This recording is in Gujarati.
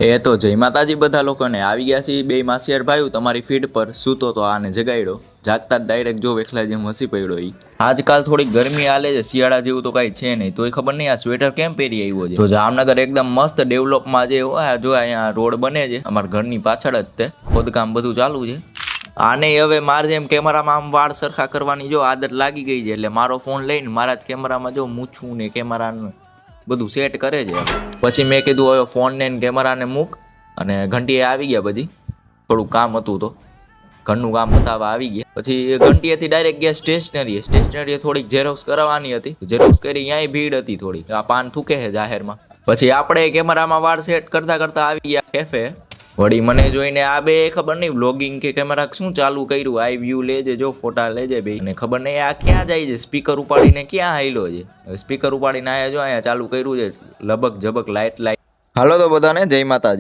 એ તો જય માતાજી બધા લોકોને આવી ગયા છે બે માસિયાર ભાઈઓ તમારી ફીડ પર સૂતો તો આને જગાડ્યો જાગતા ડાયરેક્ટ જો વેખલા જેમ હસી પડ્યો ઈ આજકાલ થોડી ગરમી હાલે છે શિયાળા જેવું તો કાંઈ છે નહીં તોય ખબર નહીં આ સ્વેટર કેમ પહેરી આવ્યો છે તો જામનગર એકદમ મસ્ત ડેવલપમાં જે હોય જો અહીંયા રોડ બને છે અમારા ઘરની પાછળ જ તે ખોદકામ બધું ચાલુ છે આને હવે મારે જેમ કેમેરામાં આમ વાળ સરખા કરવાની જો આદત લાગી ગઈ છે એટલે મારો ફોન લઈને મારા જ કેમેરામાં જો મૂછું ને કેમેરાનું બધું સેટ કરે છે પછી મેં કીધું હવે ફોનને કેમેરાને મૂક અને ઘંટીએ આવી ગયા પછી થોડું કામ હતું તો ઘરનું કામ બતાવવા આવી ગયા પછી ઘંટીએથી ડાયરેક્ટ ગયા સ્ટેશનરીએ થોડીક ઝેરોક્સ કરાવવાની હતી ઝેરોક્સ કરી ત્યાંય ભીડ હતી થોડી આ પાન થૂકે છે જાહેરમાં પછી આપણે કેમેરામાં વાળ સેટ કરતા કરતા આવી ગયા કેફે વળી મને જોઈને આ બે ખબર નહીં વ્લોગિંગ કે કેમેરા શું ચાલુ કર્યું આઈ વ્યૂ લેજે જો ફોટા લેજે બે અને ખબર નહીં આ ક્યાં જાય છે સ્પીકર ઉપાડીને ક્યાં હાઈલો છે સ્પીકર ઉપાડીને આયા જો અહીંયા ચાલુ કર્યું છે લબક ઝબક લાઈટ હાલો તો બધાને જય માતાજી।